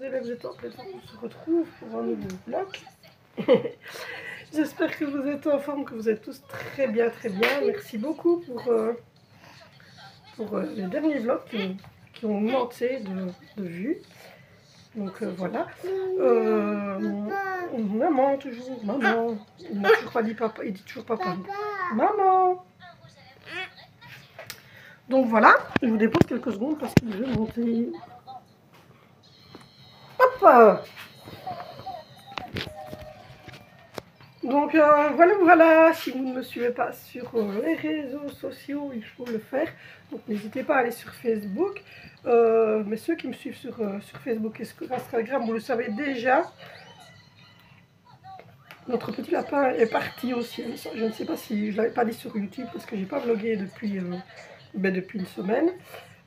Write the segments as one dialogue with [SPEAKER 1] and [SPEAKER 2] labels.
[SPEAKER 1] là vous êtes en pleine forme, on se retrouve pour un nouveau vlog. J'espère que vous êtes en forme, que vous êtes tous très bien, très bien. Merci beaucoup pour les derniers vlogs qui ont augmenté de vues. Donc voilà. Maman, toujours, maman. Il n'a toujours pas dit papa, il dit toujours papa. Maman. Donc voilà, je vous dépose quelques secondes parce que je vais monter. Hop. Donc voilà, si vous ne me suivez pas sur les réseaux sociaux, il faut le faire. Donc n'hésitez pas à aller sur Facebook. Mais ceux qui me suivent sur Facebook et sur Instagram, vous le savez déjà. Notre petit lapin est parti au ciel. Je ne sais pas si je ne l'avais pas dit sur YouTube parce que j'ai pas vlogué depuis une semaine.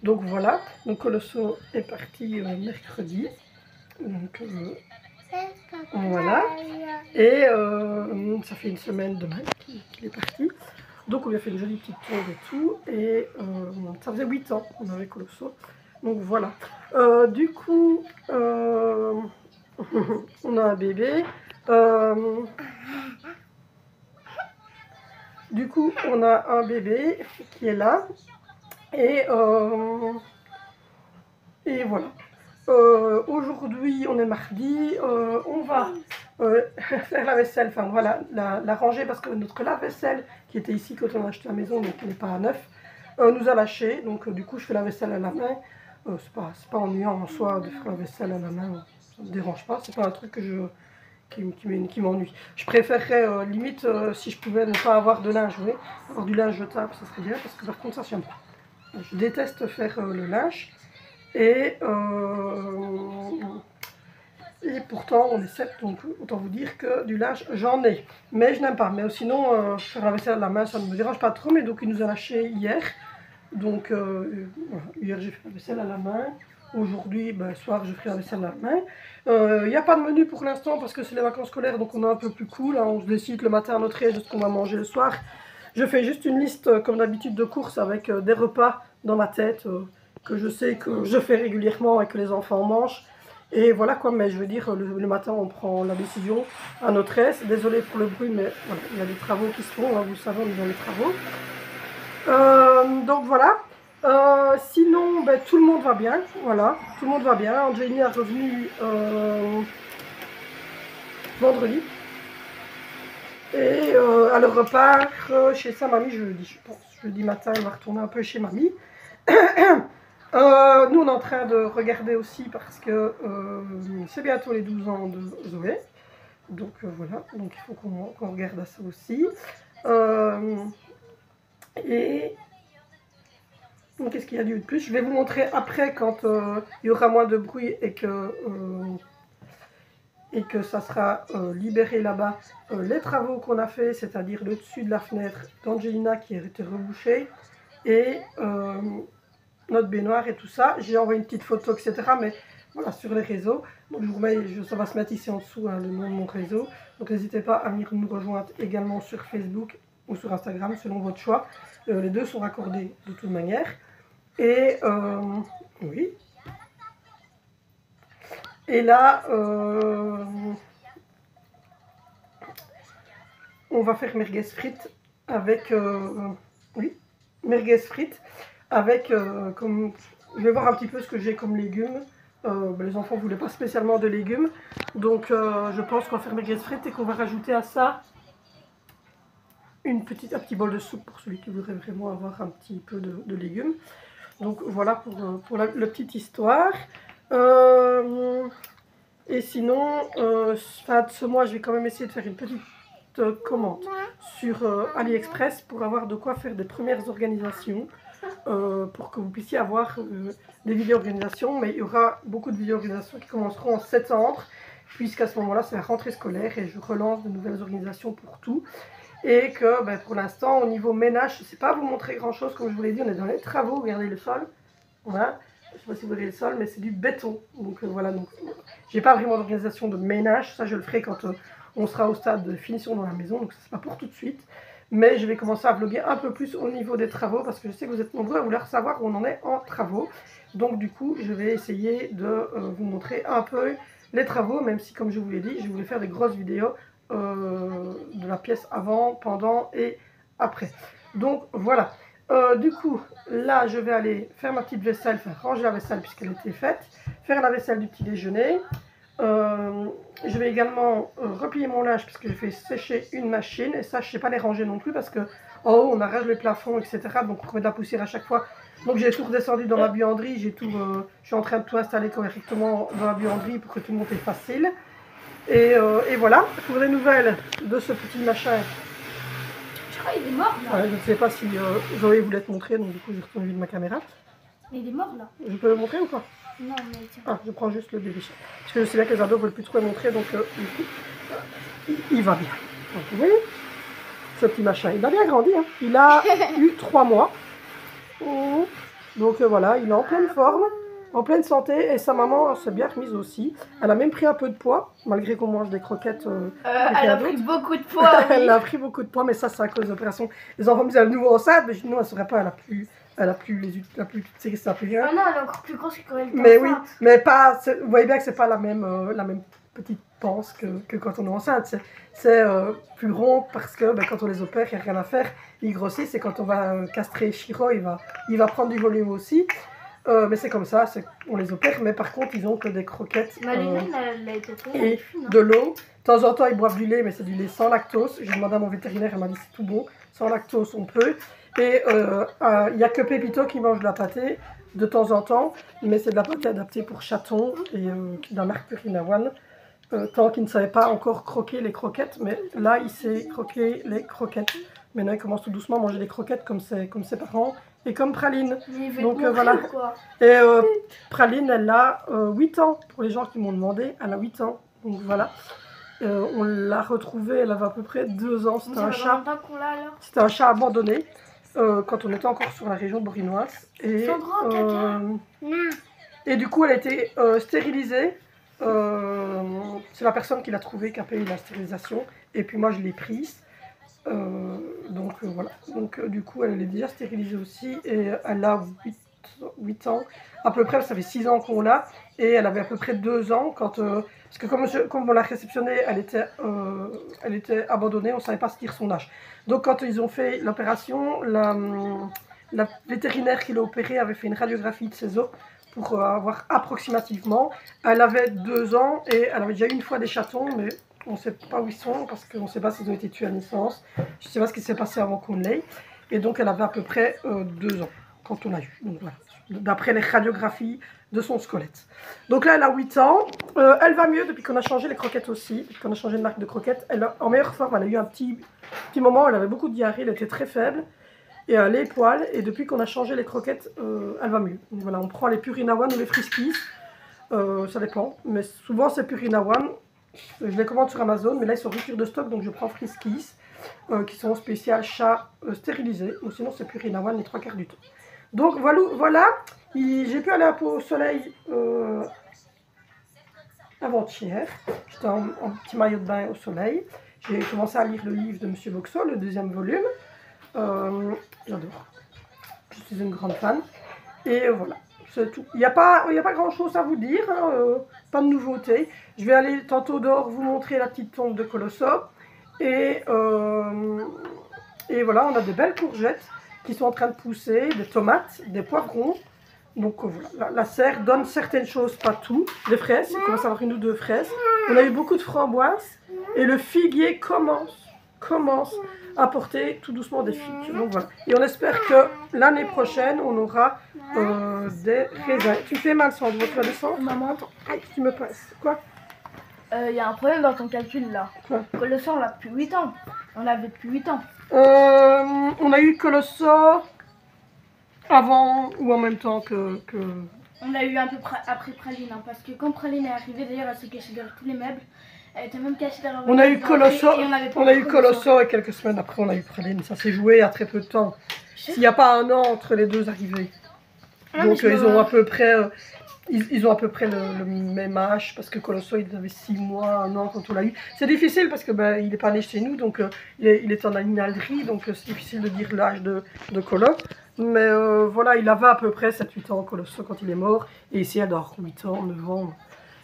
[SPEAKER 1] Donc voilà, donc Colosso est parti mercredi. Donc voilà. Et ça fait une semaine demain qu'il est parti. Donc on lui a fait une jolie petite tour et tout. Et ça faisait 8 ans qu'on avait Colosso. Donc voilà. Du coup, on a un bébé. Du coup, on a un bébé qui est là. Et voilà. Aujourd'hui, on est mardi. On va faire la vaisselle. Enfin voilà, la ranger parce que notre lave-vaisselle qui était ici quand on a acheté la maison, donc qui n'est pas à neuf, nous a lâché. Donc du coup, je fais la vaisselle à la main. C'est pas ennuyant en soi de faire la vaisselle à la main. Ça ne me dérange pas. C'est pas un truc qui m'ennuie. Je préférerais limite si je pouvais ne pas avoir de linge, oui, avoir du linge jetable, ça serait bien, parce que par contre ça j'aime pas. Je déteste faire le linge et pourtant on est 7, donc autant vous dire que du linge j'en ai, mais je n'aime pas. Mais sinon faire la vaisselle à la main ça ne me dérange pas trop, mais donc il nous a lâché hier, donc voilà. Hier j'ai fait la vaisselle à la main. Aujourd'hui, soir, je ferai la vaisselle à la main. Il n'y a pas de menu pour l'instant parce que c'est les vacances scolaires, donc on est un peu plus cool. Hein. On se décide le matin à notre aise de ce qu'on va manger le soir. Je fais juste une liste, comme d'habitude, de courses avec des repas dans ma tête que je sais que je fais régulièrement et que les enfants mangent. Et voilà quoi, mais je veux dire, le matin, on prend la décision à notre aise. Désolée pour le bruit, mais voilà, il y a des travaux qui se font, hein, vous le savez, on est dans les travaux. Donc voilà. Sinon, tout le monde va bien, voilà, tout le monde va bien. Angelina est revenue vendredi et elle repart chez sa mamie jeudi, je pense. Jeudi matin, elle va retourner un peu chez mamie. Nous, on est en train de regarder aussi parce que c'est bientôt les 12 ans de Zoé. Donc voilà, donc il faut qu'on regarde à ça aussi. Et qu'est-ce qu'il y a de plus? Je vais vous montrer après quand il y aura moins de bruit et que ça sera libéré là-bas, les travaux qu'on a fait, c'est-à-dire le dessus de la fenêtre d'Angelina qui a été rebouchée et notre baignoire et tout ça. J'ai envoyé une petite photo, etc. Mais voilà, sur les réseaux. Donc je vous remets, ça va se mettre ici en dessous, hein, le nom de mon réseau. Donc n'hésitez pas à venir nous rejoindre également sur Facebook ou sur Instagram, selon votre choix. Les deux sont raccordés de toute manière. Et oui. Et là, on va faire merguez frites avec, oui, merguez frites avec, comme, je vais voir un petit peu ce que j'ai comme légumes. Les enfants ne voulaient pas spécialement de légumes, donc je pense qu'on va faire merguez frites et qu'on va rajouter à ça un petit bol de soupe pour celui qui voudrait vraiment avoir un petit peu de légumes. Donc voilà pour la petite histoire. Et sinon, fin de ce mois, je vais quand même essayer de faire une petite commande sur AliExpress pour avoir de quoi faire des premières organisations. Pour que vous puissiez avoir des vidéos organisation, mais il y aura beaucoup de vidéos organisation qui commenceront en septembre, puisqu'à ce moment-là c'est la rentrée scolaire et je relance de nouvelles organisations pour tout. Et que pour l'instant, au niveau ménage, je ne sais pas vous montrer grand chose, comme je vous l'ai dit, on est dans les travaux, regardez le sol, voilà, je ne sais pas si vous voyez le sol, mais c'est du béton, donc voilà, donc j'ai pas vraiment d'organisation de ménage, ça je le ferai quand on sera au stade de finition dans la maison, donc ça c'est pas pour tout de suite. Mais je vais commencer à vlogger un peu plus au niveau des travaux parce que je sais que vous êtes nombreux à vouloir savoir où on en est en travaux. Donc du coup, je vais essayer de vous montrer un peu les travaux, même si comme je vous l'ai dit, je voulais faire des grosses vidéos de la pièce avant, pendant et après. Donc voilà. Du coup, là, je vais aller faire ma petite vaisselle, faire ranger la vaisselle puisqu'elle était faite, faire la vaisselle du petit déjeuner. Je vais également replier mon linge parce que j'ai fait sécher une machine et ça je ne sais pas les ranger non plus parce que en haut on arrache les plafonds, etc. Donc on remet de la poussière à chaque fois. Donc j'ai tout redescendu dans ma buanderie, je suis en train de tout installer correctement dans la buanderie pour que tout le monde est facile. Et voilà, pour les nouvelles de ce petit machin.
[SPEAKER 2] Je crois qu'il est mort là.
[SPEAKER 1] Ouais, je ne sais pas si Zoé voulait te montrer, donc du coup j'ai retourné vite ma caméra.
[SPEAKER 2] Mais il est mort là.
[SPEAKER 1] Je peux le montrer ou pas?
[SPEAKER 2] Non, mais tiens.
[SPEAKER 1] Ah, je prends juste le bébé chat. Parce que je sais bien que les ados ne veulent plus trop le montrer, donc du coup, il va bien. Donc, vous voyez, ce petit machin, il a bien grandi. Hein. Il a eu 3 mois. Oh. Donc voilà, il est en pleine forme, en pleine santé. Et sa maman s'est bien remise aussi. Elle a même pris un peu de poids, malgré qu'on mange des croquettes.
[SPEAKER 2] Elle a pris beaucoup de poids. Oui.
[SPEAKER 1] Elle a pris beaucoup de poids, mais ça, c'est à cause de l'opération. Les enfants me disaient, elle est nouveau enceinte, mais nous, elle ne saurait pas, elle a plus ça plus rien.
[SPEAKER 2] Ah non, elle est encore plus grosse que quand elle était
[SPEAKER 1] Mais
[SPEAKER 2] enceinte.
[SPEAKER 1] oui, mais pas, vous voyez bien que c'est pas la même petite panse que quand on est enceinte. C'est plus rond parce que quand on les opère, il n'y a rien à faire. Ils grossissent et quand on va castrer Shiro, il va prendre du volume aussi. Mais c'est comme ça, on les opère. Mais par contre, ils ont que des croquettes
[SPEAKER 2] Elle a été très
[SPEAKER 1] et de l'eau. De temps en temps, ils boivent du lait, mais c'est du lait sans lactose. J'ai demandé à mon vétérinaire, elle m'a dit c'est tout bon. Sans lactose, on peut. Et il n'y a que Pépito qui mange de la pâtée de temps en temps, mais c'est de la pâtée adaptée pour chatons et d'un marque Purina One. Tant qu'il ne savait pas encore croquer les croquettes, mais là il sait croquer les croquettes. Maintenant il commence tout doucement à manger les croquettes comme ses parents et comme Praline.
[SPEAKER 2] Donc
[SPEAKER 1] voilà.
[SPEAKER 2] Quoi.
[SPEAKER 1] Et Praline, elle a 8 ans, pour les gens qui m'ont demandé, elle a 8 ans. Donc voilà. On l'a retrouvée, elle avait à peu près 2 ans. C'était un chat. C'était un chat abandonné. Quand on était encore sur la région bourinoise. Et du coup, elle a été stérilisée. C'est la personne qui l'a trouvée qui a payé la stérilisation. Et puis moi, je l'ai prise. Donc voilà. Donc du coup, elle est déjà stérilisée aussi. Et elle a 8 ans. À peu près, ça fait 6 ans qu'on l'a. Et elle avait à peu près 2 ans quand... parce que comme on l'a réceptionnée, elle était abandonnée. On ne savait pas se dire son âge. Donc quand ils ont fait l'opération, la vétérinaire qui l'a opérée avait fait une radiographie de ses os pour avoir approximativement. Elle avait 2 ans et elle avait déjà eu une fois des chatons, mais on ne sait pas où ils sont parce qu'on ne sait pas s'ils ont été tués à naissance. Je ne sais pas ce qui s'est passé avant qu'on l'ait. Et donc elle avait à peu près 2 ans quand on l'a eu. Donc voilà, d'après les radiographies de son squelette. Donc là elle a 8 ans. Elle va mieux depuis qu'on a changé les croquettes aussi, depuis qu'on a changé de marque de croquettes. Elle est en meilleure forme, elle a eu un petit moment, elle avait beaucoup de diarrhée, elle était très faible. Et les poils, et depuis qu'on a changé les croquettes, elle va mieux. Donc voilà, on prend les Purina One ou les Friskies, ça dépend, mais souvent c'est Purina One. Je les commande sur Amazon, mais là ils sont rupture de stock, donc je prends Friskies, qui sont spéciales chats stérilisés, ou sinon c'est Purina One les 3/4 du temps. Donc voilà, j'ai pu aller un peu au soleil avant-hier, j'étais en petit maillot de bain au soleil. J'ai commencé à lire le livre de Monsieur Boxall, le 2e volume. J'adore. Je suis une grande fan. Et voilà, c'est tout. Il n'y a pas grand chose à vous dire, hein, pas de nouveauté. Je vais aller tantôt dehors vous montrer la petite tombe de Colosso. Et voilà, on a des belles courgettes qui sont en train de pousser, des tomates, des poivrons. Donc voilà, la serre donne certaines choses, pas tout. Les fraises, il commence à avoir 1 ou 2 fraises. On a eu beaucoup de framboises. Et le figuier commence à porter tout doucement des figues. Donc voilà. Et on espère que l'année prochaine, on aura des raisins. Tu fais mal sans tu vas descendre?
[SPEAKER 2] Maman, attends.
[SPEAKER 1] Aïe, tu me passes. Quoi?
[SPEAKER 2] Il y a un problème dans ton calcul là.
[SPEAKER 1] Quoi?
[SPEAKER 2] Colosso, on l'a depuis 8 ans. On l'avait depuis 8 ans.
[SPEAKER 1] On a eu Colosso avant ou en même temps que...
[SPEAKER 2] On l'a eu un peu après Praline, hein, parce que quand Praline est arrivée, d'ailleurs, elle s'est cachée derrière tous les meubles. Elle était même cachée derrière
[SPEAKER 1] on a eu Colosso et quelques semaines après on a eu Praline. Ça s'est joué à très peu de temps. S'il n'y a pas 1 an entre les 2 arrivées. Donc ils ont à peu près... ils ont à peu près le même âge, parce que Colosso, il avait 6 mois, 1 an quand on l'a eu. C'est difficile parce que il n'est pas né chez nous, donc il est en animalerie, donc c'est difficile de dire l'âge de Colo. Mais voilà, il avait à peu près 7-8 ans, Colosso, quand il est mort. Et ici, elle doit avoir 8 ans, 9 ans.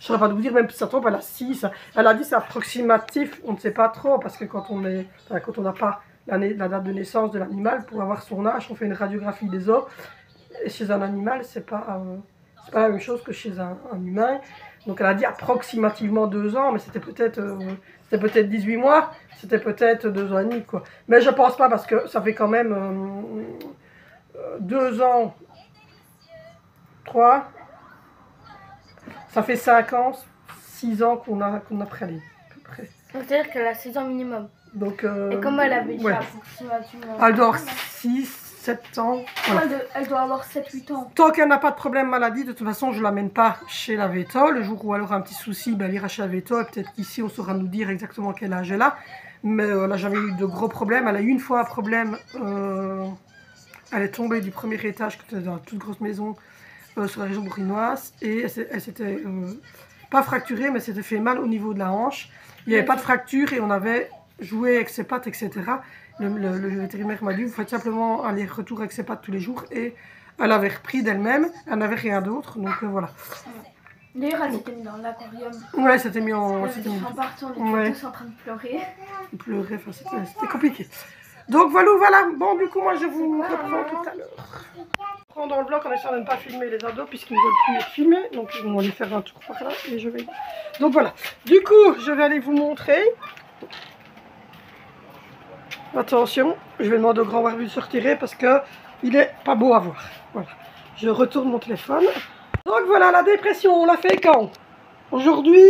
[SPEAKER 1] Je ne saurais pas vous dire, même si ça tombe, elle a 6. Elle a dit c'est approximatif, on ne sait pas trop, parce que quand on n'a pas la date de naissance de l'animal, pour avoir son âge, on fait une radiographie des os. Et chez un animal, c'est pas la même chose que chez un humain. Donc elle a dit approximativement 2 ans, mais c'était peut-être 18 mois, c'était peut-être 2 ans et demi, quoi. Mais je pense pas, parce que ça fait quand même 2 ans, 3, ça fait 5 ans, 6 ans qu'on a prélé, à peu près.
[SPEAKER 2] Donc c'est-à-dire qu'elle a 6 ans minimum.
[SPEAKER 1] Donc,
[SPEAKER 2] et comme elle avait dit
[SPEAKER 1] ouais.
[SPEAKER 2] approximativement...
[SPEAKER 1] Elle doit avoir 6, 7 ans. Voilà.
[SPEAKER 2] Elle doit avoir 7-8 ans.
[SPEAKER 1] Tant qu'elle n'a pas de problème maladie, de toute façon, je ne l'amène pas chez la véto. Le jour où elle aura un petit souci, elle ira chez la véto. Peut-être qu'ici, on saura nous dire exactement quel âge elle a. Mais elle n'a jamais eu de gros problèmes. Elle a eu une fois un problème. Elle est tombée du premier étage, qui était dans une toute grosse maison, sur la région bourguignoise. Et elle s'était pas fracturée, mais s'était fait mal au niveau de la hanche. Il n'y avait pas de fracture et on avait joué avec ses pattes, etc. Le vétérinaire m'a dit, vous faites simplement aller-retour avec ses pattes tous les jours. Et elle avait repris d'elle-même, elle n'avait rien d'autre, donc voilà.
[SPEAKER 2] D'ailleurs, elle s'était mise dans l'aquarium.
[SPEAKER 1] Ouais, elle s'était mise en...
[SPEAKER 2] En partant, on était tous en train de pleurer.
[SPEAKER 1] Pleurer, enfin, c'était compliqué. Donc voilà, bon du coup moi je vous reprends tout à l'heure. Je prends dans le bloc en essayant de ne pas filmer les ados puisqu'ils ne veulent plus être filmés. Donc on va aller faire un tour par là et je vais... Donc voilà, du coup je vais aller vous montrer. Attention, je vais demander au grand barbu de se retirer parce que il est pas beau à voir. Voilà, je retourne mon téléphone. Donc voilà, la dépression, on l'a fait quand? Aujourd'hui,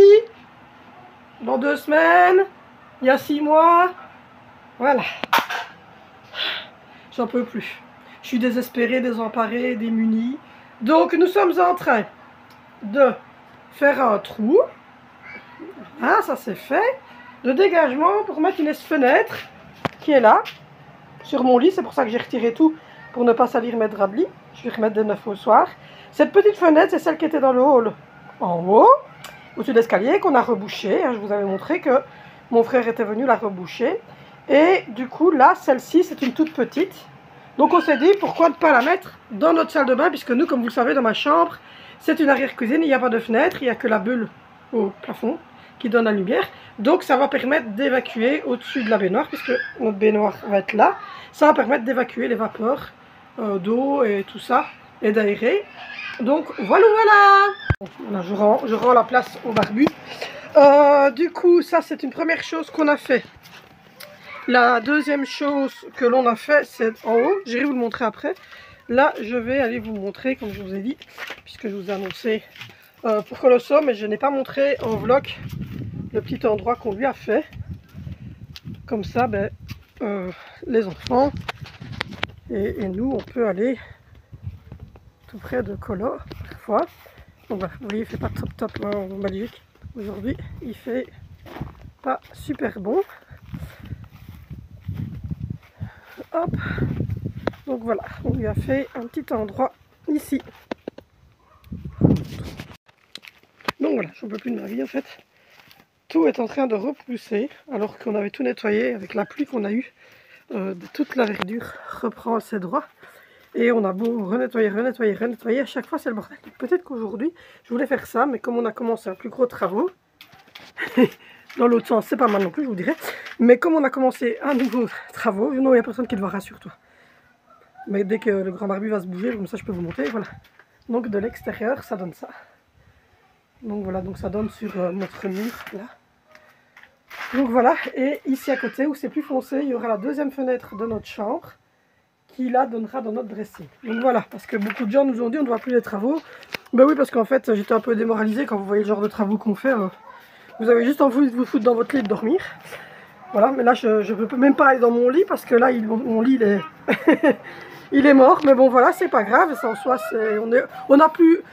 [SPEAKER 1] dans 2 semaines, il y a 6 mois. Voilà. J'en peux plus. Je suis désespérée, désemparée, démunie. Donc nous sommes en train de faire un trou. Ah, ça c'est fait. De dégagement pour mettre une fenêtre qui est là, sur mon lit. C'est pour ça que j'ai retiré tout, pour ne pas salir mes draps de lit. Je vais remettre des neufs au soir. Cette petite fenêtre, c'est celle qui était dans le hall en haut, au-dessus de l'escalier, qu'on a rebouché. Je vous avais montré que mon frère était venu la reboucher. Et du coup, là, celle-ci, c'est une toute petite. Donc on s'est dit, pourquoi ne pas la mettre dans notre salle de bain, puisque nous, comme vous le savez, dans ma chambre, c'est une arrière-cuisine, il n'y a pas de fenêtre, il n'y a que la bulle au plafond qui donne la lumière. Donc ça va permettre d'évacuer au-dessus de la baignoire, puisque notre baignoire va être là. Ça va permettre d'évacuer les vapeurs d'eau et tout ça, et d'aérer. Donc voilà. Voilà, je rends la place au barbu. Du coup, ça c'est une première chose qu'on a fait. La deuxième chose que l'on a fait, c'est en haut. J'irai vous le montrer après. Là, je vais aller vous montrer, comme je vous ai dit, puisque je vous ai annoncé pour Colosso, mais je n'ai pas montré en vlog le petit endroit qu'on lui a fait. Comme ça, les enfants et nous, on peut aller tout près de Colo, parfois. Donc voilà, vous voyez, il fait pas top hein, en Belgique. Aujourd'hui, il fait pas super bon. Hop, donc voilà, on lui a fait un petit endroit ici. Donc voilà, j'en peux plus de ma vie en fait. Tout est en train de repousser alors qu'on avait tout nettoyé avec la pluie qu'on a eue. Toute la verdure reprend ses droits. Et on a beau renettoyer, à chaque fois c'est le bordel. Peut-être qu'aujourd'hui, je voulais faire ça, mais comme on a commencé un plus gros travaux, dans l'autre sens, c'est pas mal non plus, je vous dirais. Mais comme on a commencé un nouveau travaux, non, il n'y a personne qui te voit, rassure-toi. Mais dès que le grand barbu va se bouger, comme ça je peux vous montrer, voilà. Donc de l'extérieur, ça donne ça. Donc voilà, donc ça donne sur notre mur, là. Donc voilà, et ici à côté, où c'est plus foncé, il y aura la deuxième fenêtre de notre chambre, qui là donnera dans notre dressing. Donc voilà, parce que beaucoup de gens nous ont dit on ne voit plus les travaux. Ben oui, parce qu'en fait, j'étais un peu démoralisée quand vous voyez le genre de travaux qu'on fait. Vous avez juste envie de vous foutre dans votre lit et de dormir. Voilà, mais là je ne peux même pas aller dans mon lit parce que là mon lit il est il est mort. Mais bon voilà, c'est pas grave, ça en soi on n'a plus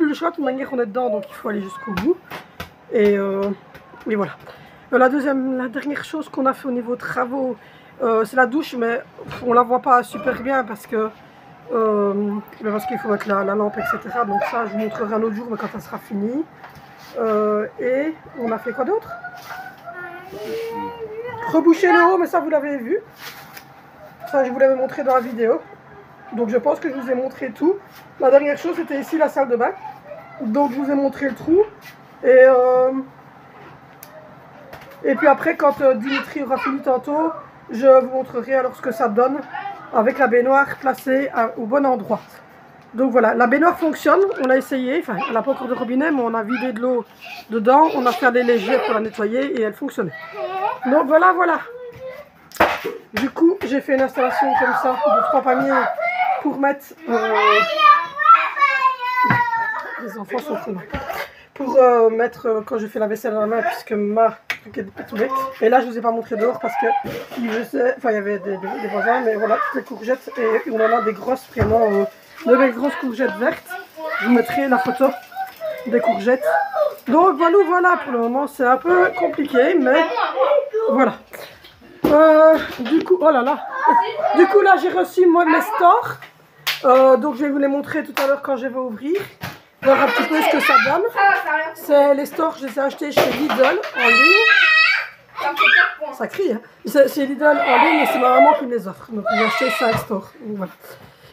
[SPEAKER 1] le choix, de toute manière on est dedans, donc il faut aller jusqu'au bout. Et voilà. La dernière chose qu'on a fait au niveau travaux, c'est la douche, mais on la voit pas super bien parce que parce qu'il faut mettre la lampe, etc. Donc ça, je vous montrerai un autre jour, mais quand ça sera fini. Et on a fait quoi d'autre? Reboucher le haut, mais ça vous l'avez vu. Ça, je vous l'avais montré dans la vidéo. Donc je pense que je vous ai montré tout. La dernière chose, c'était ici la salle de bain. Donc je vous ai montré le trou. Et puis après, quand Dimitri aura fini tantôt, je vous montrerai alors ce que ça donne avec la baignoire placée au bon endroit. Donc voilà, la baignoire fonctionne, on a essayé, enfin elle n'a pas encore de robinet, mais on a vidé de l'eau dedans, on a fait des légers pour la nettoyer et elle fonctionnait. Donc voilà, voilà. Du coup, j'ai fait une installation comme ça de 3 paniers pour mettre... les enfants sont très mal. Pour mettre, quand je fais la vaisselle à la main, puisque ma truc est tout bête. Et là, je ne vous ai pas montré dehors parce que il y avait des voisins, mais voilà, toutes les courgettes. Et on en a des grosses, vraiment, de belles grosses courgettes vertes. Je vous mettrai la photo des courgettes. Donc voilà, voilà, pour le moment, c'est un peu compliqué, mais voilà. Du coup, oh là là. Du coup, là, j'ai reçu moi mes stores. Donc, je vais vous les montrer tout à l'heure quand je vais ouvrir. Voir un petit peu ce que ça donne. C'est les stores, je les ai achetés chez Lidl en ligne. Ça crie, hein. C'est chez Lidl en ligne et c'est ma maman qui me les offre. Donc j'ai acheté 5 stores. Donc, voilà.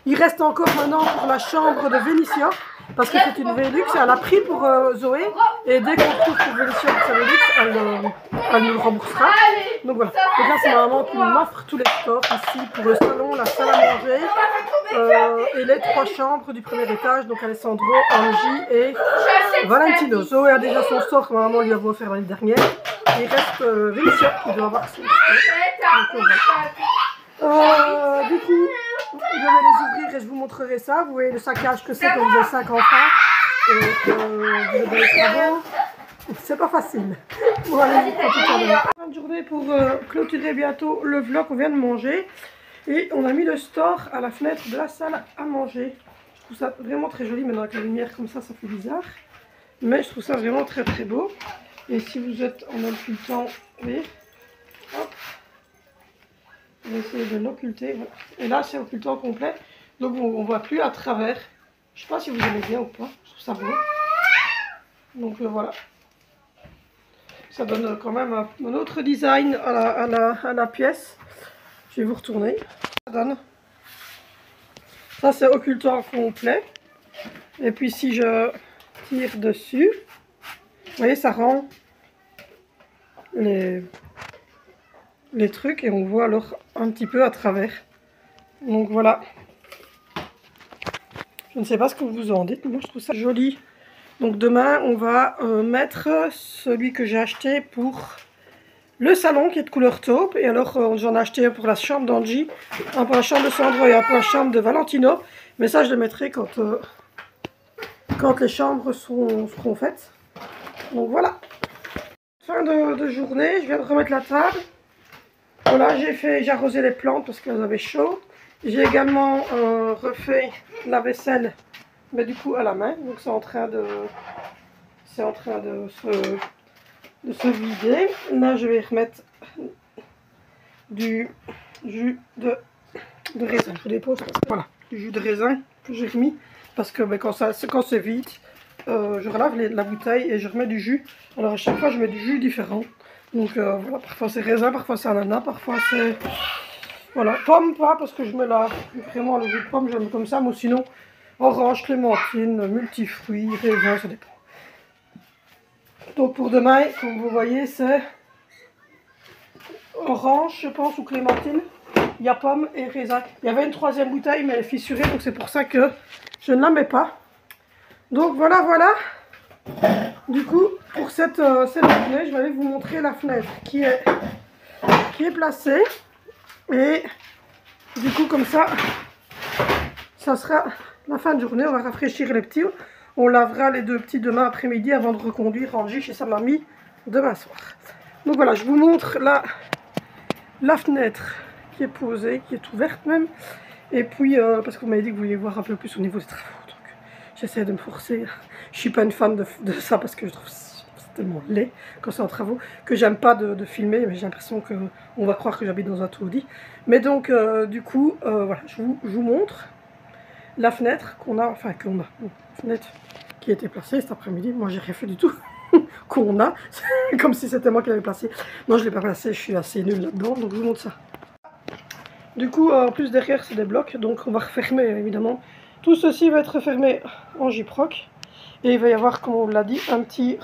[SPEAKER 1] Il reste encore maintenant pour la chambre de Vénitia. Parce que c'est une Velux, elle a pris pour Zoé. Et dès qu'on trouve pour Vénitia sa Velux, elle nous le remboursera. Donc voilà. Donc là c'est ma maman qui m'offre tous les stores ici pour le salon, la salle à manger. Et les 3 chambres du premier étage. Donc Alessandro, Angie et Valentino. Zoé a déjà son store que ma maman lui a offert l'année dernière. Il reste Vénitia qui doit avoir son store. Du coup, je vais les ouvrir et je vous montrerai ça. Vous voyez le saccage que c'est quand vous avez 5 enfants et que vous avez des travaux. C'est pas facile. Voilà, tout à l'heure. Fin de journée pour clôturer bientôt le vlog. On vient de manger et on a mis le store à la fenêtre de la salle à manger. Je trouve ça vraiment très joli. Maintenant avec la lumière comme ça fait bizarre. Mais je trouve ça vraiment très très beau. Et si vous êtes en occultant, vous voyez, hop. On va essayer de l'occulter. Voilà. Et là, c'est occultant complet. Donc, on ne voit plus à travers. Je ne sais pas si vous aimez bien ou pas. Je trouve ça beau. Donc, voilà. Ça donne quand même un autre design à la pièce. Je vais vous retourner. Ça donne. Ça, c'est occultant complet. Et puis, si je tire dessus, vous voyez, ça rend les trucs et on voit alors un petit peu à travers. Donc voilà. Je ne sais pas ce que vous en dites, mais moi je trouve ça joli. Donc demain on va mettre celui que j'ai acheté pour le salon qui est de couleur taupe. Et alors j'en ai acheté un pour la chambre d'Angie, un pour la chambre de Sandro et un pour la chambre de Valentino. Mais ça je le mettrai quand les chambres seront faites. Donc voilà. Fin de journée, je viens de remettre la table. Voilà, j'ai arrosé les plantes parce qu'elles avaient chaud. J'ai également refait la vaisselle, mais du coup à la main. Donc c'est en train de se vider. Là, je vais remettre du jus de raisin. Je dépose parce que, voilà, du jus de raisin que j'ai remis parce que quand c'est vide, je relave la bouteille et je remets du jus. Alors à chaque fois, je mets du jus différent. Donc voilà, parfois c'est raisin, parfois c'est ananas, parfois c'est... Voilà, pomme pas parce que je mets là, vraiment le jus de pomme, j'aime comme ça, mais sinon orange, clémentine, multifruits, raisin, ça dépend. Donc pour demain, comme vous voyez, c'est orange, je pense, ou clémentine. Il y a pomme et raisin. Il y avait une 3e bouteille, mais elle est fissurée, donc c'est pour ça que je ne la mets pas. Donc voilà, voilà. Du coup, pour cette journée, je vais aller vous montrer la fenêtre qui est placée. Et du coup, comme ça sera la fin de journée. On va rafraîchir les petits. On lavera les 2 petits demain après-midi avant de reconduire Angie chez sa mamie demain soir. Donc voilà, je vous montre la fenêtre qui est posée, qui est ouverte même. Et puis, parce que vous m'avez dit que vous vouliez voir un peu plus au niveau des travaux. Donc j'essaie de me forcer. Je suis pas une fan de ça parce que je trouve c'est tellement laid quand c'est en travaux que j'aime pas de filmer, mais j'ai l'impression qu'on va croire que j'habite dans un taudis. Mais donc du coup voilà, je vous montre. la fenêtre qu'on a, enfin qu'on a, bon, fenêtre qui a été placée cet après-midi. Moi j'ai rien fait du tout. Qu'on a, comme si c'était moi qui l'avais placé. Non, je ne l'ai pas placé, je suis assez nulle là-dedans, donc je vous montre ça. Du coup, en plus derrière c'est des blocs, donc on va refermer évidemment. Tout ceci va être refermé en gyproc. Et il va y avoir, comme on l'a dit, un petit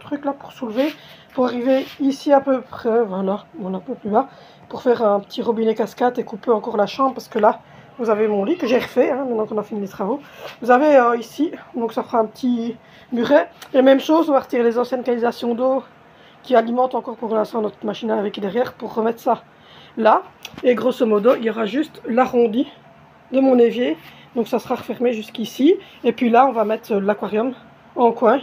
[SPEAKER 1] truc là pour soulever, pour arriver ici à peu près, voilà, on est un peu plus bas, pour faire un petit robinet cascade et couper encore la chambre, parce que là, vous avez mon lit que j'ai refait, hein, maintenant qu'on a fini les travaux. Vous avez ici, donc ça fera un petit muret. Et même chose, on va retirer les anciennes canalisations d'eau qui alimentent encore pour l'instant notre machine à laver qui est derrière, pour remettre ça là. Et grosso modo, il y aura juste l'arrondi de mon évier. Donc ça sera refermé jusqu'ici. Et puis là, on va mettre l'aquarium en coin,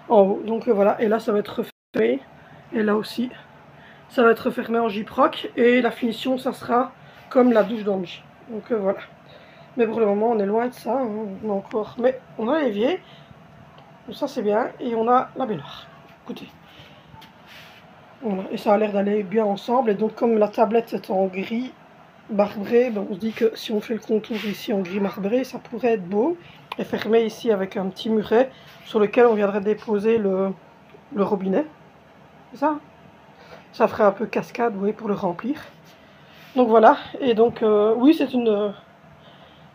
[SPEAKER 1] en haut. Donc voilà, et là, ça va être refermé. Et là aussi, ça va être refermé en gyproc. Et la finition, ça sera comme la douche d'Angie. Donc voilà. Mais pour le moment, on est loin de ça. Hein. On a encore... Mais on a l'évier. Donc ça, c'est bien. Et on a la baignoire. Écoutez. Voilà. Et ça a l'air d'aller bien ensemble. Et donc, comme la tablette est en gris marbré, ben on se dit que si on fait le contour ici en gris marbré, ça pourrait être beau. Et fermé ici avec un petit muret sur lequel on viendrait déposer le robinet. C'est ça? Ça ferait un peu cascade, oui, pour le remplir. Donc voilà. Et donc, oui, c'est une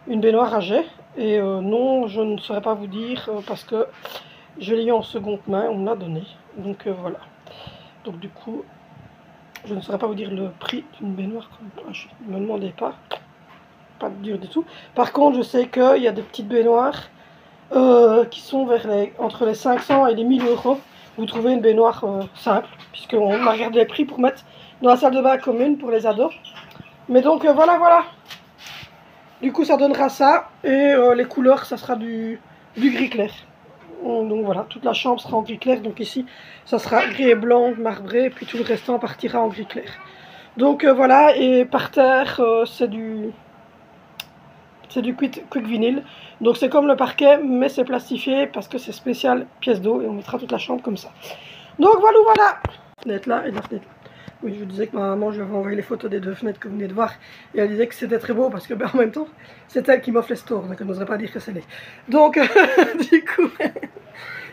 [SPEAKER 1] baignoire à jet. Et non, je ne saurais pas vous dire parce que je l'ai eu en seconde main, on me l'a donné. Donc voilà. Donc du coup, je ne saurais pas vous dire le prix d'une baignoire. Ne me demandez pas. Pas dur du tout. Par contre, je sais qu'il y a des petites baignoires qui sont entre les 500 et les 1000 euros. Vous trouvez une baignoire simple, puisqu'on a regardé les prix pour mettre dans la salle de bain commune pour les ados. Mais donc voilà. Du coup, ça donnera ça. Et les couleurs, ça sera du gris clair. Donc voilà, toute la chambre sera en gris clair. Donc ici, ça sera gris et blanc, marbré. Puis tout le restant partira en gris clair. Donc voilà, et par terre, c'est du quick vinyle. Donc c'est comme le parquet, mais c'est plastifié parce que c'est spécial pièce d'eau. Et on mettra toute la chambre comme ça. Donc voilà. Fenêtre là et la fenêtre là. Oui, je vous disais que ma maman, je lui avais envoyé les photos des deux fenêtres que vous venez de voir. Et elle disait que c'était très beau parce que, ben, en même temps, c'est elle qui m'offre les stores. Donc, elle n'oserait pas dire que c'est les. Donc,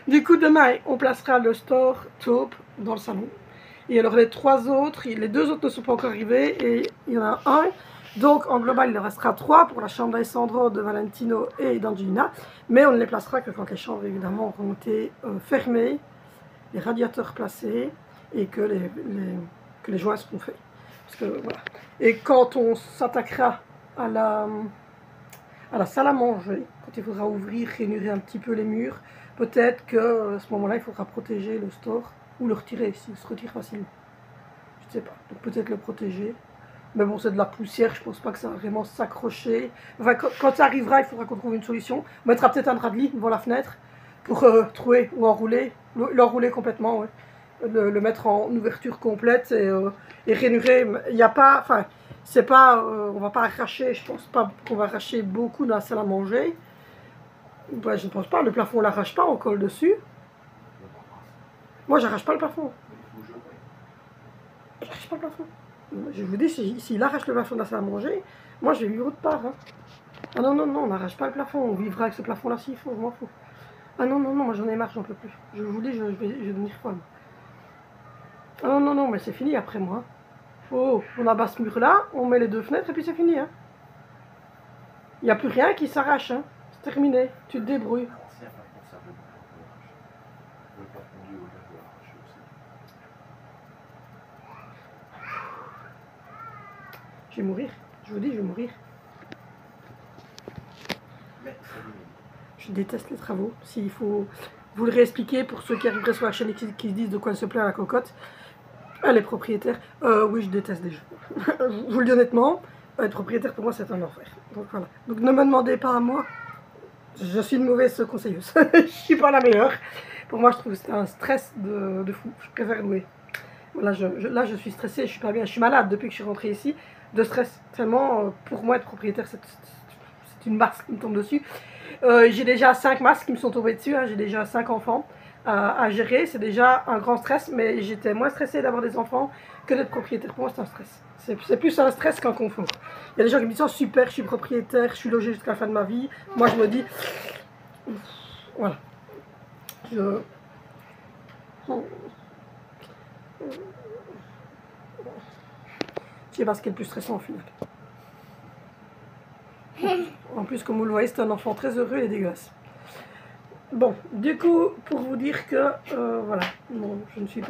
[SPEAKER 1] du coup, demain, on placera le store taupe dans le salon. Et alors, les deux autres ne sont pas encore arrivés. Et il y en a un. Donc, en global, il en restera 3 pour la chambre d'Alessandro, de Valentino et d'Angelina. Mais on ne les placera que quand les chambres, évidemment, auront été fermées, les radiateurs placés et que les joints seront faits. Parce que, voilà. Et quand on s'attaquera à la salle à manger, quand il faudra ouvrir, rémurer un petit peu les murs, peut-être qu'à ce moment-là, il faudra protéger le store ou le retirer s'il se retire facilement. Je ne sais pas. Donc peut-être le protéger. Mais bon, c'est de la poussière, je pense pas que ça va vraiment s'accrocher. Enfin, quand ça arrivera, il faudra qu'on trouve une solution. On mettra peut-être un drap de lit devant la fenêtre pour trouer ou enrouler, l'enrouler complètement, ouais. Le mettre en ouverture complète et rainurer. Il n'y a pas, enfin, c'est pas, on va pas arracher, je pense pas qu'on va arracher beaucoup dans la salle à manger. Ouais, je ne pense pas, le plafond on l'arrache pas, on colle dessus. Moi j'arrache pas le plafond. J'arrache pas le plafond. Je vous dis, s'il arrache le plafond de la salle à manger, moi je vais vivre autre part. Hein. Ah non, on n'arrache pas le plafond, on vivra avec ce plafond là s'il faut, je m'en fous. Ah non, moi j'en ai marre, j'en peux plus. Je vous dis, je vais devenir folle. Ah non, mais c'est fini après moi. Oh, on abat ce mur là, on met les deux fenêtres et puis c'est fini. Hein. Il n'y a plus rien qui s'arrache. Hein. C'est terminé, tu te débrouilles. Je vais mourir, je vous dis, je vais mourir. Je déteste les travaux. S'il faut vous le réexpliquer pour ceux qui arriveraient sur la chaîne et qui se disent de quoi se plaint la cocotte. Les propriétaires, oui, je déteste déjà. Je vous le dis honnêtement, être propriétaire pour moi c'est un enfer. Donc voilà. Donc ne me demandez pas à moi. Je suis une mauvaise conseilleuse. Je suis pas la meilleure. Pour moi, je trouve que c'est un stress de fou. Je préfère louer. Voilà, là, je suis stressée, je suis pas bien. Je suis malade depuis que je suis rentrée ici. De stress. Tellement, pour moi, être propriétaire, c'est une masse qui me tombe dessus. J'ai déjà 5 masques qui me sont tombés dessus. Hein. J'ai déjà 5 enfants. à gérer. C'est déjà un grand stress, mais j'étais moins stressée d'avoir des enfants que d'être propriétaire. Pour moi, c'est un stress. C'est plus un stress qu'un confort. Il y a des gens qui me disent oh, super, je suis propriétaire, je suis logée jusqu'à la fin de ma vie. Moi, je me dis, voilà. Je sais pas ce qui est le plus stressant au final. En plus, comme vous le voyez, c'est un enfant très heureux et dégueulasse. Bon, du coup, pour vous dire que, voilà, non, je ne suis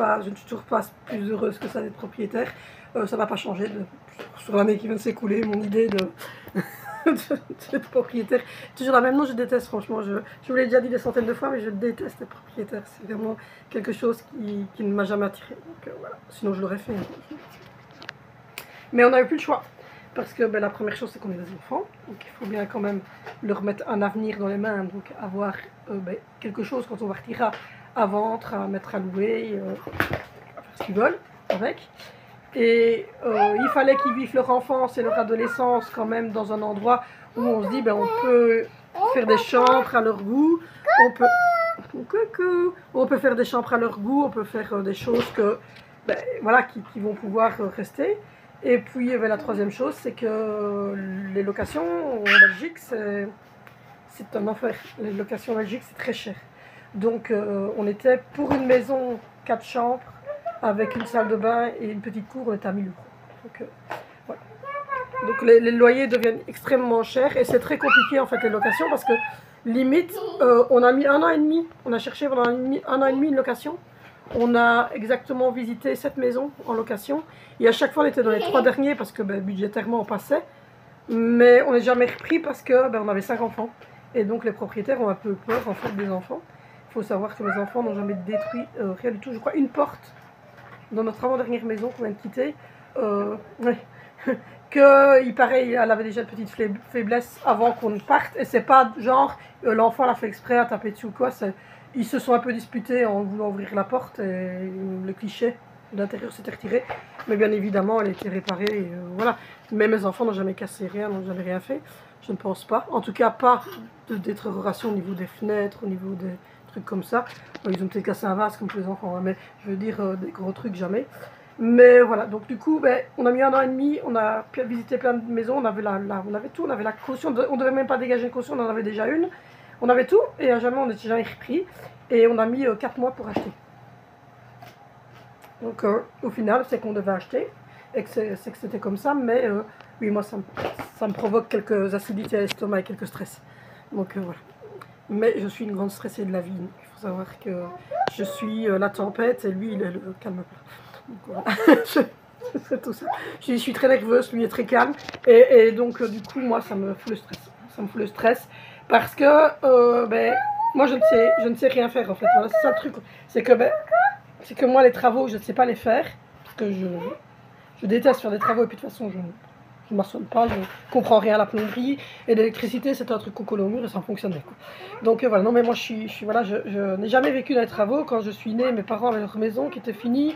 [SPEAKER 1] toujours pas plus heureuse que ça d'être propriétaire. Ça n'a pas changé sur l'année qui vient de s'écouler, mon idée d'être propriétaire. Toujours la même, non, je déteste franchement. Je vous l'ai déjà dit des centaines de fois, mais je déteste être propriétaire. C'est vraiment quelque chose qui ne m'a jamais attiré. Donc voilà, sinon je l'aurais fait. Mais on n'avait plus le choix. Parce que la première chose, c'est qu'on est des enfants. Donc il faut bien quand même leur mettre un avenir dans les mains. Donc avoir quelque chose quand on partira à vendre, à mettre à louer, à faire ce qu'ils veulent avec. Et il fallait qu'ils vivent leur enfance et leur adolescence quand même dans un endroit où on se dit on peut faire des chambres à leur goût, on peut faire des chambres à leur goût, on peut faire des choses que voilà, qui vont pouvoir rester. Et puis la troisième chose, c'est que les locations en Belgique, c'est un enfer. Les locations en Belgique, c'est très cher. Donc on était pour une maison 4 chambres avec une salle de bain et une petite cour, on était à 1000 €. Donc, voilà. Donc les loyers deviennent extrêmement chers et c'est très compliqué en fait les locations parce que limite on a mis 1 an et demi, on a cherché pendant 1 an et demi une location. On a exactement visité 7 maisons en location et à chaque fois on était dans les 3 derniers parce que budgétairement on passait, mais on n'est jamais repris parce que on avait 5 enfants et donc les propriétaires ont un peu peur en fait des enfants. Il faut savoir que mes enfants n'ont jamais détruit rien du tout, je crois une porte dans notre avant-dernière maison qu'on vient de quitter, il paraît elle avait déjà de petites faiblesses avant qu'on parte et c'est pas genre l'enfant l'a fait exprès à taper dessus ou quoi, ils se sont un peu disputés en voulant ouvrir la porte et le cliché d'intérieur s'était retiré, mais bien évidemment elle était réparée et, voilà. Mais mes enfants n'ont jamais cassé rien, n'ont jamais rien fait, je ne pense pas, en tout cas pas de détérioration au niveau des fenêtres, au niveau des trucs comme ça. Ils ont peut-être cassé un vase comme tous les enfants, hein, mais je veux dire des gros trucs jamais. Mais voilà, donc du coup on a mis 1 an et demi, on a visité plein de maisons, on avait tout, on avait la caution, on devait même pas dégager une caution, on en avait déjà une, on avait tout et à jamais on n'était jamais repris et on a mis 4 mois pour acheter. Donc au final c'est qu'on devait acheter et que c'était comme ça, mais oui, moi ça me provoque quelques acidités à l'estomac et quelques stress. Donc voilà. Mais je suis une grande stressée de la vie. Il faut savoir que je suis la tempête et lui il est le calme. Donc voilà, c'est tout ça. Je suis très nerveuse, lui est très calme. Et donc du coup moi ça me fout le stress. Ça me fout le stress parce que moi je ne sais rien faire en fait. Voilà, c'est ça le truc. C'est que moi les travaux je ne sais pas les faire. Parce que je déteste faire des travaux et puis de toute façon je ne m'assomme pas, je ne comprends rien à la plomberie et l'électricité c'est un truc qu'on colle au mur et ça fonctionnait quoi. Donc voilà, non mais moi je n'ai jamais vécu dans les travaux. Quand je suis née, mes parents avaient leur maison qui était finie,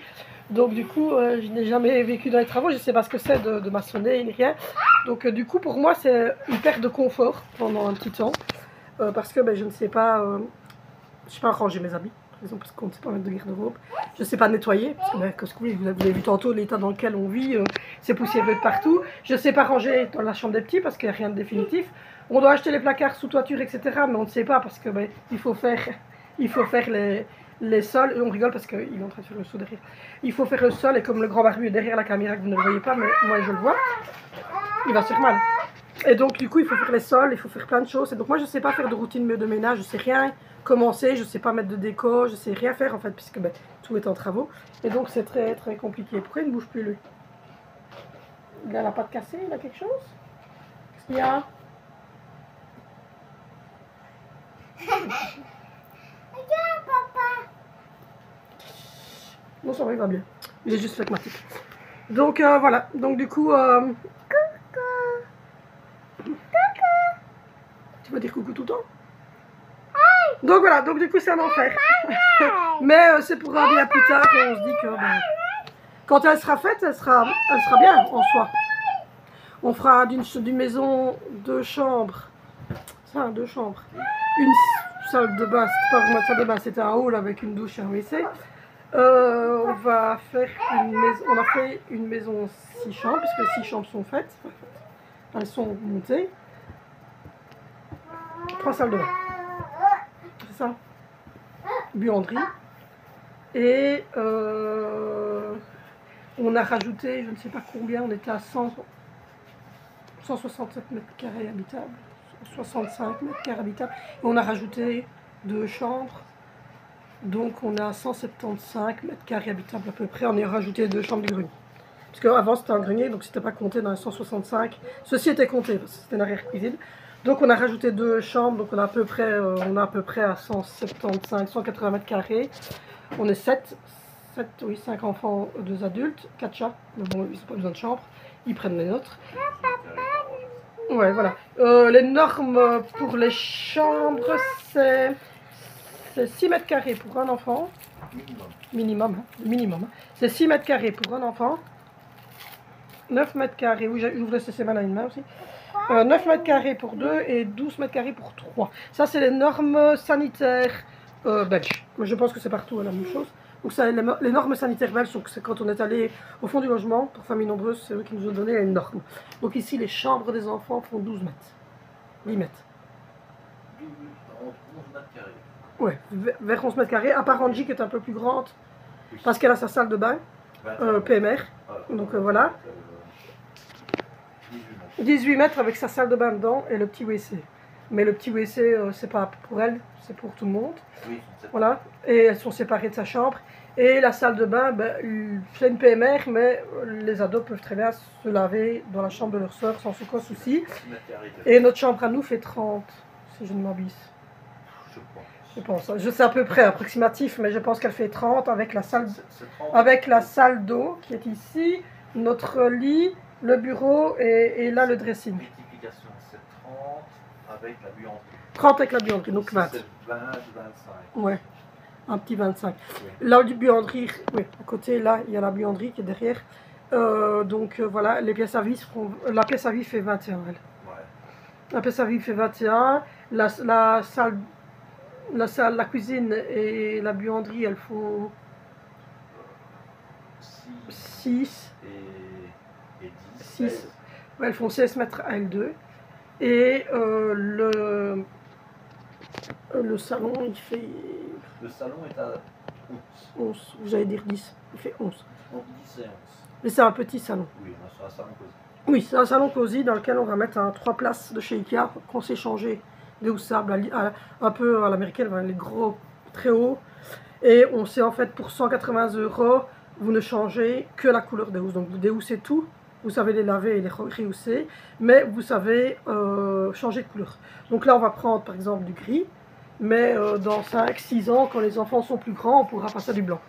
[SPEAKER 1] donc du coup je n'ai jamais vécu dans les travaux, je ne sais pas ce que c'est de maçonner ni rien. Donc du coup pour moi c'est une perte de confort pendant un petit temps, parce que je ne sais pas ranger mes habits. Parce qu'on ne sait pas mettre de garde-robe, je ne sais pas nettoyer, parce que vous avez vu tantôt l'état dans lequel on vit, c'est poussiéreux de partout, je ne sais pas ranger dans la chambre des petits parce qu'il n'y a rien de définitif, on doit acheter les placards sous toiture etc, mais on ne sait pas parce que il faut faire les sols, et on rigole parce qu'il est en train de faire le saut derrière, il faut faire le sol et comme le grand barbu est derrière la caméra que vous ne le voyez pas, mais moi je le vois, il va se faire mal. Et donc du coup il faut faire les sols, il faut faire plein de choses, et donc moi je ne sais pas faire de routine de ménage, je ne sais rien commencer, je ne sais pas mettre de déco, je ne sais rien faire en fait puisque tout est en travaux et donc c'est très très compliqué. Pourquoi il ne bouge plus lui? Il a la patte cassée, il a quelque chose? Qu'est-ce qu'il y a? Non ça va, il va bien, il est juste phlegmatique. Donc voilà, donc du coup tu vas dire coucou tout le temps? Donc voilà, donc du coup c'est un enfer. Mais c'est pour un bien plus tard et on se dit que quand elle sera faite, elle sera bien en soi. On fera d'une maison 2 chambres, ça 2 chambres, salle de bain, c'était pas vraiment une salle de bain, c'était un hall avec une douche et un WC. On va faire une maison, on a fait une maison 6 chambres, puisque 6 chambres sont faites, elles sont montées. 3 salles de bain, c'est ça, buanderie. Et on a rajouté, je ne sais pas combien, on était à 167 mètres carrés habitables, 65 mètres carrés habitables, et on a rajouté 2 chambres, donc on a 175 mètres carrés habitables à peu près, on a rajouté 2 chambres de grenier. Parce qu'avant c'était un grenier, donc c'était pas compté dans les 165, ceci était compté, parce que c'était une arrière-cuisine. Donc on a rajouté 2 chambres, donc on a à peu près à 175, 180 mètres carrés. On est 7, oui, 5 enfants, 2 adultes, 4 chats, mais bon, ils n'ont pas besoin de chambre, ils prennent les nôtres. Ouais, voilà. Les normes pour les chambres, c'est 6 mètres carrés pour un enfant. Minimum. Minimum. C'est 6 mètres carrés pour un enfant. 9 mètres carrés, oui, j'ouvre le CC mal à une main aussi. 9 mètres carrés pour 2 et 12 mètres carrés pour 3. Ça, c'est les normes sanitaires belges. Mais je pense que c'est partout la même chose. Donc, ça, les normes sanitaires belges, c'est quand on est allé au fond du logement, pour famille nombreuse, c'est eux qui nous ont donné une norme. Donc, ici, les chambres des enfants font 12 mètres. 8 mètres.
[SPEAKER 3] 11 mètres carrés.
[SPEAKER 1] Ouais, vers 11 mètres carrés. À part Angie qui est un peu plus grande, parce qu'elle a sa salle de bain, PMR. Donc, voilà. 18 mètres avec sa salle de bain dedans et le petit WC. Mais le petit WC, c'est pas pour elle, c'est pour tout le monde.
[SPEAKER 3] Oui,
[SPEAKER 1] voilà. Et elles sont séparées de sa chambre. Et la salle de bain, ben, c'est une PMR, mais les ados peuvent très bien se laver dans la chambre de leur soeur sans aucun souci. Et notre chambre à nous fait 30, si je ne m'abuse. Je pense. Je sais à peu près approximatif, mais je pense qu'elle fait 30 avec la salle d'eau qui est ici, notre lit, le bureau et là le dressing.
[SPEAKER 3] Multiplication, c'est 30 avec la buanderie.
[SPEAKER 1] 30 avec la buanderie, donc 20.
[SPEAKER 3] C'est 20, 25.
[SPEAKER 1] Ouais, un petit 25.
[SPEAKER 3] Oui.
[SPEAKER 1] Là, du buanderie, oui, à côté, là, il y a la buanderie qui est derrière. Donc voilà, les pièces à vivre feront, la pièce à vivre fait 21, elle.
[SPEAKER 3] Ouais.
[SPEAKER 1] La pièce à vivre fait 21. La salle, la cuisine et la buanderie, elles font 6.
[SPEAKER 3] Et 10.
[SPEAKER 1] 6. Ouais, elles font 16 mètres à L2. Et le salon, il fait...
[SPEAKER 3] Le salon est à
[SPEAKER 1] 11. Vous allez dire 10. Il fait 11.
[SPEAKER 3] Entre 10 et 11.
[SPEAKER 1] Mais c'est un petit salon.
[SPEAKER 3] Oui, on a un salon cosy.
[SPEAKER 1] Oui, c'est un salon cosy dans lequel on va mettre 3 places de chez Ikea qu'on s'est changé des houssables un peu à l'américaine, les gros, très hauts. Et on sait en fait pour 180 €, vous ne changez que la couleur des housses. Donc vous déhoussez tout, vous savez les laver et les rehausser, mais vous savez changer de couleur. Donc là on va prendre par exemple du gris, mais dans 5-6 ans, quand les enfants sont plus grands, on pourra passer à du blanc.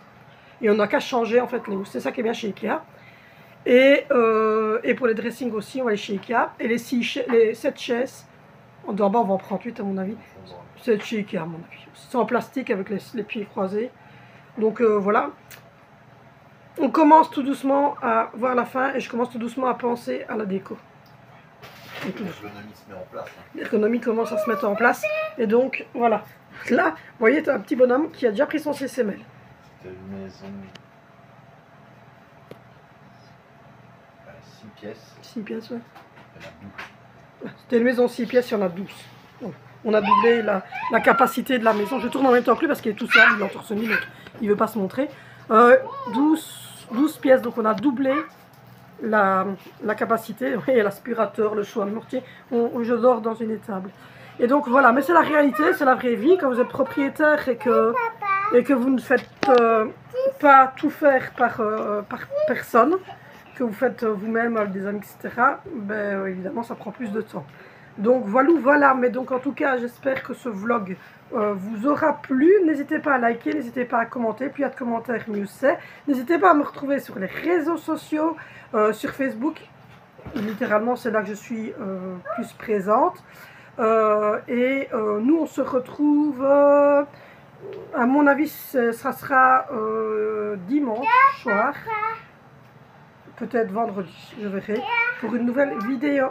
[SPEAKER 1] Et on n'a qu'à changer en fait les housses. C'est ça qui est bien chez Ikea. Et pour les dressings aussi, on va aller chez Ikea. Et les 7 chaises, d'en bas on va en prendre 8 à mon avis. C'est chez Ikea à mon avis. C'est en plastique avec les pieds croisés. Donc voilà. On commence tout doucement à voir la fin et je commence tout doucement à penser à la déco.
[SPEAKER 3] L'ergonomie se met en place.
[SPEAKER 1] L'ergonomie commence à se mettre en place. Et donc voilà. Là, vous voyez, tu as un petit bonhomme qui a déjà pris son CCML.
[SPEAKER 3] C'était une maison. 6 pièces.
[SPEAKER 1] 6 pièces, ouais.
[SPEAKER 3] Il y en a 12.
[SPEAKER 1] C'était une maison 6 pièces, il y en a 12. Donc, on a doublé la capacité de la maison. Je tourne en même temps que lui parce qu'il est tout seul, il est en torse nu, donc il ne veut pas se montrer. 12 pièces, donc on a doublé la capacité. Et l'aspirateur, le chaud à mortier, je dors dans une étable. Et donc voilà, mais c'est la réalité, c'est la vraie vie. Quand vous êtes propriétaire et que vous ne faites pas tout faire par personne, que vous faites vous-même avec des amis, etc., ben, évidemment ça prend plus de temps. Donc voilà, mais donc en tout cas j'espère que ce vlog vous aura plu. N'hésitez pas à liker, n'hésitez pas à commenter, plus il y a de commentaires mieux c'est. N'hésitez pas à me retrouver sur les réseaux sociaux, sur Facebook, littéralement c'est là que je suis plus présente. Nous on se retrouve, à mon avis ça sera dimanche soir. Peut-être vendredi, je verrai, pour une nouvelle vidéo.